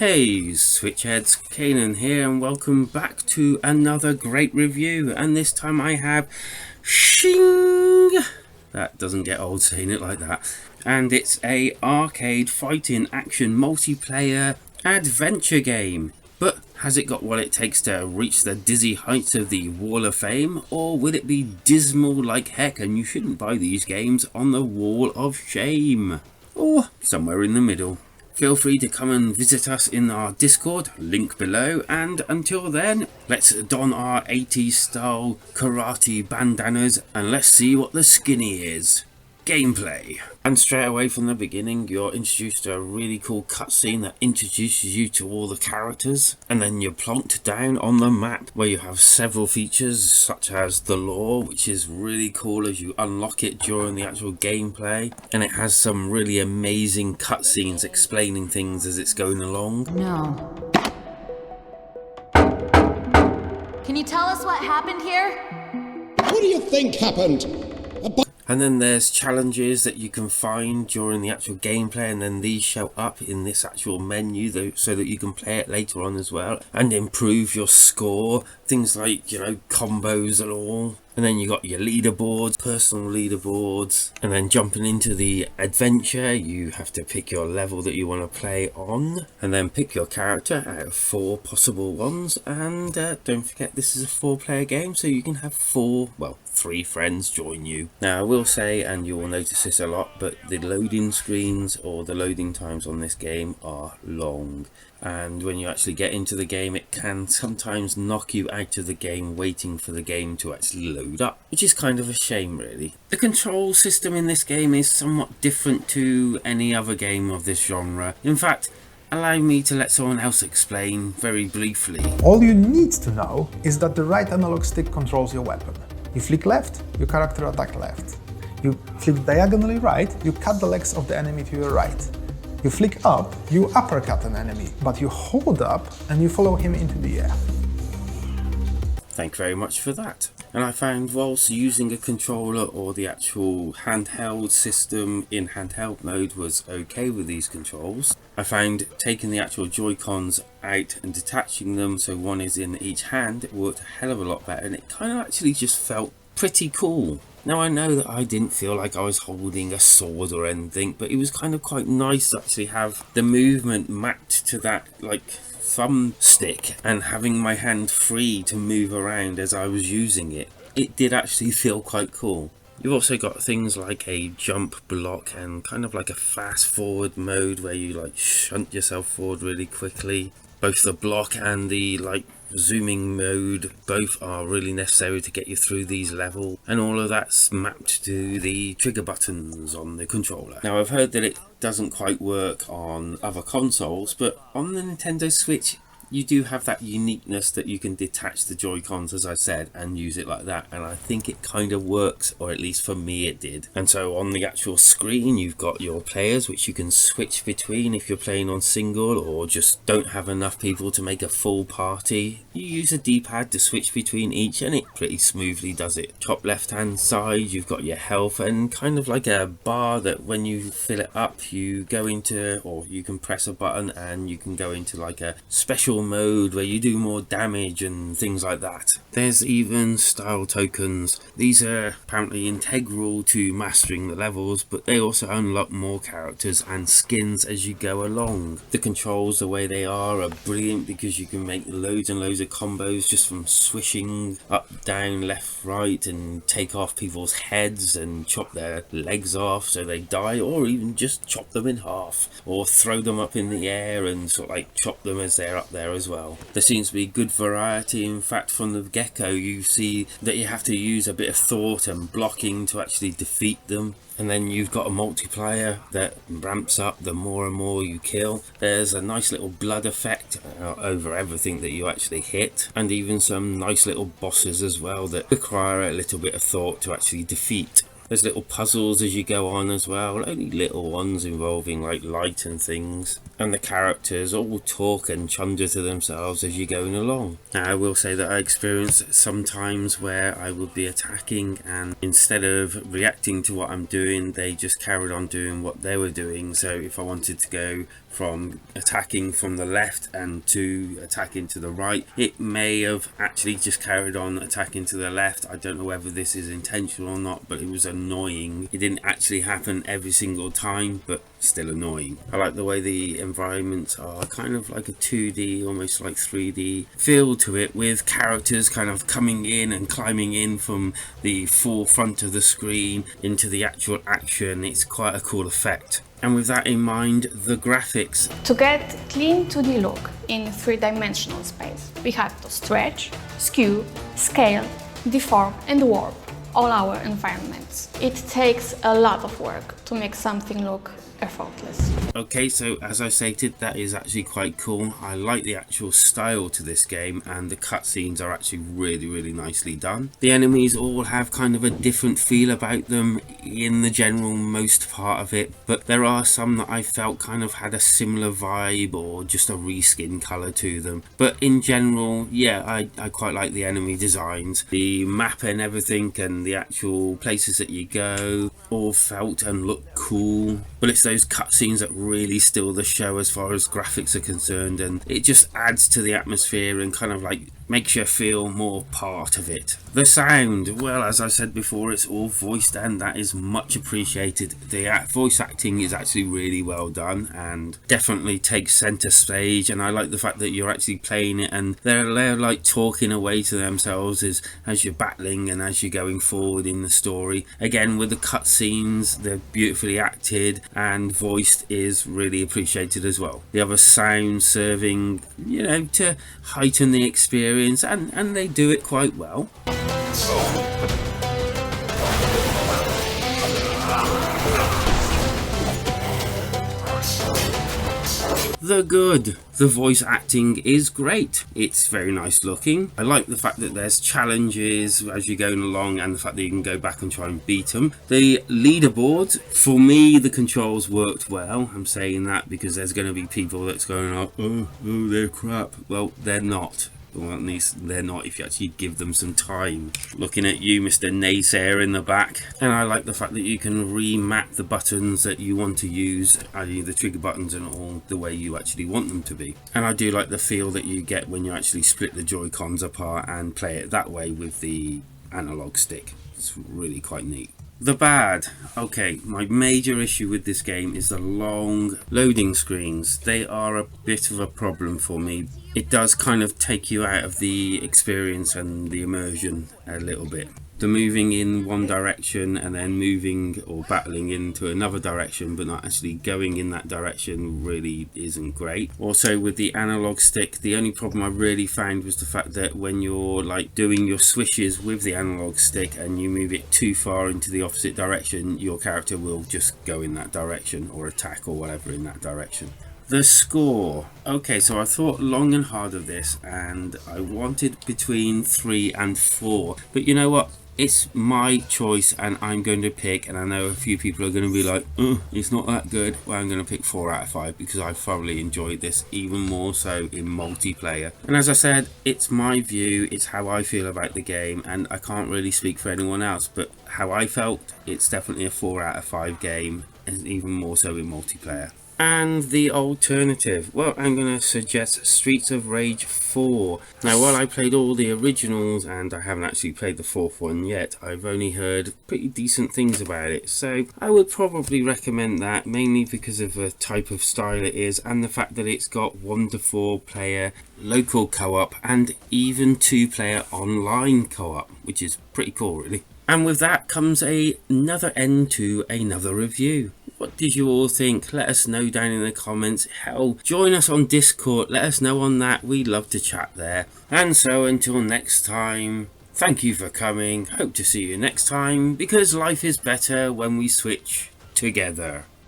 Hey Switchheads, Kanan here and welcome back to another great review, and this time I have Shing! That doesn't get old saying it like that. And it's a arcade fighting action multiplayer adventure game. But has it got what it takes to reach the dizzy heights of the Wall of Fame, or will it be dismal like heck and you shouldn't buy these games on the Wall of Shame? Or somewhere in the middle. Feel free to come and visit us in our Discord, link below, and until then, let's don our 80s style karate bandanas and let's see what the skinny is. Gameplay. And straight away from the beginning, you're introduced to a really cool cutscene that introduces you to all the characters, and then you're plonked down on the map where you have several features such as the lore, which is really cool as you unlock it during the actual gameplay, and it has some really amazing cutscenes explaining things as it's going along. No. Can you tell us what happened here? What do you think happened? And then there's challenges that you can find during the actual gameplay, and then these show up in this actual menu so that you can play it later on as well and improve your score. Things like, combos and all. And then you got your leaderboards, personal leaderboards, and then jumping into the adventure, you have to pick your level that you want to play on, and then pick your character out of 4 possible ones. And don't forget, this is a 4-player game, so you can have 3 friends join you. Now I will say, and you will notice this a lot, but the loading screens or the loading times on this game are long. And when you actually get into the game, it can sometimes knock you out of the game waiting for the game to actually load up, which is kind of a shame really. The control system in this game is somewhat different to any other game of this genre. In fact, allow me to let someone else explain very briefly. All you need to know is that the right analog stick controls your weapon. You flick left, your character attacks left. You flick diagonally right, you cut the legs of the enemy to your right. You flick up, you uppercut an enemy, but you hold up and you follow him into the air. Thank you very much for that. And I found whilst using a controller or the actual handheld system in handheld mode was okay with these controls, I found taking the actual Joy-Cons out and detaching them so one is in each hand worked a hell of a lot better, and it kind of actually just felt pretty cool. Now I know that I didn't feel like I was holding a sword or anything, but it was kind of quite nice to actually have the movement mapped to that thumb stick and having my hand free to move around as I was using it. It did actually feel quite cool. You've also got things like a jump block and kind of like a fast forward mode where you shunt yourself forward really quickly. Both the block and the zooming mode both are really necessary to get you through these levels, and all of that's mapped to the trigger buttons on the controller. Now I've heard that it doesn't quite work on other consoles, but on the Nintendo Switch you do have that uniqueness that you can detach the Joy-Cons, as I said, and use it like that, and I think it kind of works, or at least for me it did. And so on the actual screen you've got your players which you can switch between if you're playing on single or just don't have enough people to make a full party. You use a D-pad to switch between each and it pretty smoothly does it. Top left hand side you've got your health and kind of like a bar that when you fill it up you go into, or you can press a button and you can go into like a special mode where you do more damage and things like that. There's even style tokens. These are apparently integral to mastering the levels, but they also unlock more characters and skins as you go along. The controls, the way they are brilliant because you can make loads and loads of combos just from swishing up, down, left, right, and take off people's heads and chop their legs off so they die, or even just chop them in half, or throw them up in the air and chop them as they're up there as well. There seems to be good variety. In fact, from the get-go you see that you have to use a bit of thought and blocking to actually defeat them, and then you've got a multiplier that ramps up the more and more you kill. There's a nice little blood effect over everything that you actually hit, and even some nice little bosses as well that require a little bit of thought to actually defeat. There's little puzzles as you go on as well, only little ones involving like light and things. And the characters all talk and chunder to themselves as you're going along. Now I will say that I experienced sometimes where I would be attacking and instead of reacting to what I'm doing, they just carried on doing what they were doing. So if I wanted to go from attacking from the left and to attacking to the right, it may have actually just carried on attacking to the left. I don't know whether this is intentional or not, but it was annoying. It didn't actually happen every single time, but still annoying. I like the way the environments are kind of like a 2D, almost like 3D feel to it, with characters kind of coming in and climbing in from the forefront of the screen into the actual action. It's quite a cool effect. And with that in mind, the graphics. To get clean 2D look in three-dimensional space, we have to stretch, skew, scale, deform and warp all our environments. It takes a lot of work to make something look effortless. Okay, so as I stated, that is actually quite cool. I like the actual style to this game, and the cutscenes are actually really nicely done. The enemies all have kind of a different feel about them in the general most part of it, but there are some that I felt kind of had a similar vibe or just a reskin colour to them. But in general, yeah, I quite like the enemy designs. The map and everything and the actual places that you go all felt and looked cool. But it's those cutscenes that really steal the show as far as graphics are concerned, and it just adds to the atmosphere and kind of like makes you feel more part of it. The sound, well, as I said before, it's all voiced and that is much appreciated. The voice acting is actually really well done and definitely takes center stage, and I like the fact that you're actually playing it and they're like talking away to themselves as you're battling and as you're going forward in the story. Again, with the cutscenes, they're beautifully acted and voiced is really appreciated as well. The other sound serving, you know, to heighten the experience, and they do it quite well. The good. The voice acting is great. It's very nice looking. I like the fact that there's challenges as you're going along and the fact that you can go back and try and beat them. The leaderboard, for me, the controls worked well. I'm saying that because there's going to be people that's going, oh, they're crap. Well, they're not. Well, at least they're not if you actually give them some time. Looking at you, Mr. Naysayer in the back. And I like the fact that you can remap the buttons that you want to use, i.e. the trigger buttons and all, the way you actually want them to be. And I do like the feel that you get when you actually split the Joy-Cons apart and play it that way with the analog stick. It's really quite neat. The bad. Okay, my major issue with this game is the long loading screens. They are a bit of a problem for me. It does kind of take you out of the experience and the immersion a little bit. The moving in one direction and then moving or battling into another direction but not actually going in that direction really isn't great. Also with the analog stick, the only problem I really found was the fact that when you're like doing your swishes with the analog stick and you move it too far into the opposite direction, your character will just go in that direction or attack or whatever in that direction. The score. Okay, so I thought long and hard of this and I wanted between 3 and 4, but you know what? It's my choice and I'm going to pick, and I know a few people are going to be like, it's not that good. Well, I'm going to pick 4 out of 5 because I thoroughly enjoyed this, even more so in multiplayer. And as I said, it's my view, it's how I feel about the game, and I can't really speak for anyone else, but how I felt, it's definitely a 4 out of 5 game, and even more so in multiplayer. And the alternative, well, I'm going to suggest Streets of Rage 4. Now, while I played all the originals and I haven't actually played the 4th one yet, I've only heard pretty decent things about it. So I would probably recommend that, mainly because of the type of style it is and the fact that it's got 1 to 4 player local co-op and even 2-player online co-op, which is pretty cool, really. And with that comes another end to another review. What did you all think? Let us know down in the comments. Hell, join us on Discord. Let us know on that. We love to chat there. And so until next time, thank you for coming. Hope to see you next time because life is better when we switch together.